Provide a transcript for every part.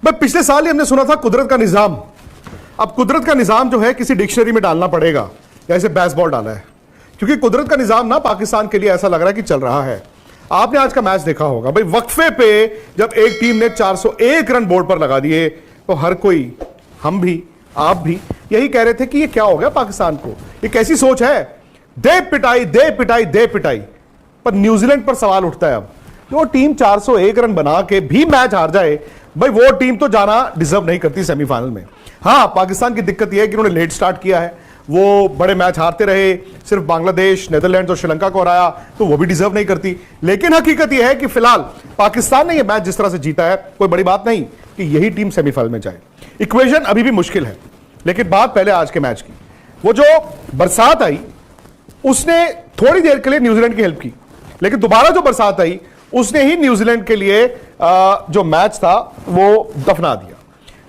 भाई पिछले साल ही हमने सुना था कुदरत का निजाम। अब कुदरत का निजाम जो है किसी डिक्शनरी में डालना पड़ेगा, जैसे बेसबॉल डाला है, क्योंकि कुदरत का निजाम ना पाकिस्तान के लिए ऐसा लग रहा है कि चल रहा है। आपने आज का मैच देखा होगा भाई, वक्फे पे जब एक टीम ने 401 रन बोर्ड पर लगा दिए तो हर कोई, हम भी आप भी यही कह रहे थे कि ये क्या हो गया पाकिस्तान को, ये कैसी सोच है, दे पिटाई दे पिटाई दे पिटाई। पर न्यूजीलैंड पर सवाल उठता है अब, जो टीम 401 रन बना के भी मैच हार जाए, भाई वो टीम तो जाना डिजर्व नहीं करती सेमीफाइनल में। हाँ, पाकिस्तान की दिक्कत यह है कि उन्होंने लेट स्टार्ट किया है, वो बड़े मैच हारते रहे, सिर्फ बांग्लादेश, नेदरलैंड्स और श्रीलंका को हराया, तो वो भी डिजर्व नहीं करती। लेकिन हकीकत यह है कि फिलहाल पाकिस्तान ने यह मैच जिस तरह से जीता है, कोई बड़ी बात नहीं कि यही टीम सेमीफाइनल में जाए। इक्वेशन अभी भी मुश्किल है, लेकिन बात पहले आज के मैच की। वो जो बरसात आई उसने थोड़ी देर के लिए न्यूजीलैंड की हेल्प की, लेकिन दोबारा जो बरसात आई उसने ही न्यूजीलैंड के लिए जो मैच था वो दफना दिया।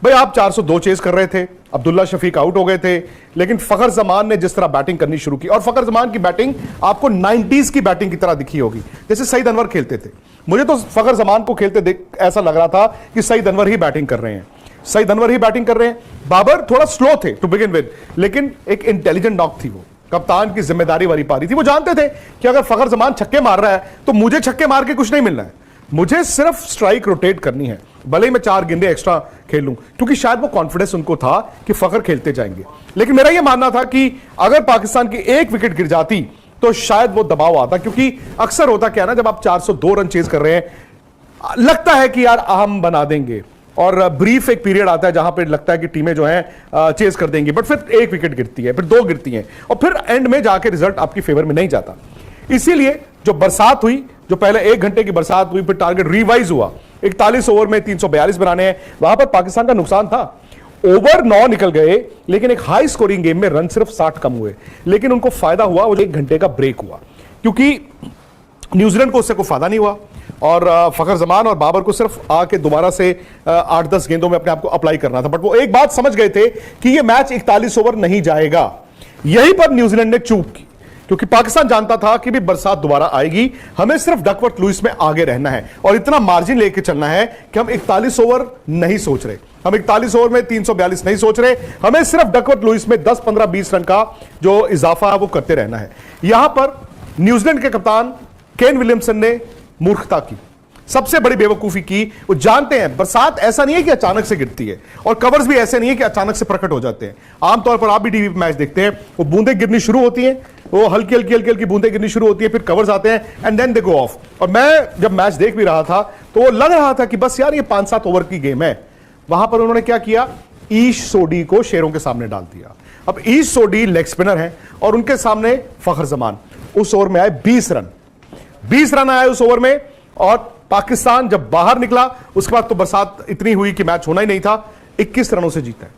भाई आप 402 चेज कर रहे थे, अब्दुल्ला शफीक आउट हो गए थे, लेकिन फखर जमान ने जिस तरह बैटिंग करनी शुरू की, और फखर जमान की बैटिंग आपको 90s की बैटिंग की तरह दिखी होगी, जैसे सईद अनवर खेलते थे। मुझे तो फखर जमान को खेलते देख ऐसा लग रहा था कि सईद अनवर ही बैटिंग कर रहे हैं, सईद अनवर ही बैटिंग कर रहे हैं। बाबर थोड़ा स्लो थे टू बिगिन विद, लेकिन एक इंटेलिजेंट नॉक थी, वो कप्तान की जिम्मेदारी वाली पारी थी। वो जानते थे कि अगर फखर जमान छक्के मार रहा है तो मुझे छक्के मार के कुछ नहीं मिलना है, मुझे सिर्फ स्ट्राइक रोटेट करनी है, भले ही मैं 4 गेंदे एक्स्ट्रा खेलूं, क्योंकि शायद वो कॉन्फिडेंस उनको था कि फखर खेलते जाएंगे। लेकिन मेरा यह मानना था कि अगर पाकिस्तान की एक विकेट गिर जाती तो शायद वो दबाव आता, क्योंकि अक्सर होता क्या ना, जब आप 402 रन चेज कर रहे हैं लगता है कि यार हम बना देंगे, और ब्रीफ एक पीरियड आता है जहां पे लगता है कि टीमें जो हैं चेज कर देंगी, बट फिर एक विकेट गिरती है, फिर 2 गिरती हैं, और फिर एंड में जाके रिजल्ट आपकी फेवर में नहीं जाता। इसीलिए जो बरसात हुई, जो पहले 1 घंटे की बरसात हुई, फिर टारगेट रिवाइज हुआ, 41 ओवर में 342 बनाने हैं, वहां पर पाकिस्तान का नुकसान था। ओवर 9 निकल गए, लेकिन एक हाई स्कोरिंग गेम में रन सिर्फ 60 कम हुए, लेकिन उनको फायदा हुआ, वो 1 घंटे का ब्रेक हुआ, क्योंकि न्यूजीलैंड को उससे कोई फायदा नहीं हुआ, और फखर जमान और बाबर को सिर्फ आके दोबारा से 8-10 गेंदों में अपने आप को अप्लाई करना था। बट वो एक बात समझ गए थे कि ये मैच 41 ओवर नहीं जाएगा। यहीं पर न्यूजीलैंड ने चूक की, क्योंकि पाकिस्तान जानता था कि भी बरसात दोबारा आएगी, हमें सिर्फ डकवर्थ लुइस में आगे रहना है और इतना मार्जिन लेके चलना है कि हम 41 ओवर नहीं सोच रहे, हम 41 ओवर में 342 नहीं सोच रहे, हमें सिर्फ डकवर्थ लुइस में 10, 15, 20 रन का जो इजाफा है वो करते रहना है। यहां पर न्यूजीलैंड के कप्तान केन विलियमसन ने मूर्खता की, सबसे बड़ी बेवकूफी की। वो जानते हैं बरसात ऐसा नहीं है कि अचानक से गिरती है, और कवर्स भी ऐसे नहीं है कि अचानक से प्रकट हो जाते हैं। आमतौर पर आप भी टीवी पे मैच देखते हैं, वो बूंदें गिरनी शुरू होती हैं, वो हल्की हल्की हल्की हल्की बूंदें गिरनी शुरू होती है, फिर कवर्स आते हैं and then they go off. और मैं जब मैच देख भी रहा था तो वो लग रहा था कि बस यार ये 5-7 ओवर की गेम है। वहां पर उन्होंने क्या किया, ईश सोडी को शेरों के सामने डाल दिया। अब ईश सोडी लेग स्पिनर है और उनके सामने फखर जमान। उस ओवर में आए 20 रन, 20 रन आए उस ओवर में, और पाकिस्तान जब बाहर निकला उसके बाद तो बरसात इतनी हुई कि मैच होना ही नहीं था, 21 रनों से जीता है।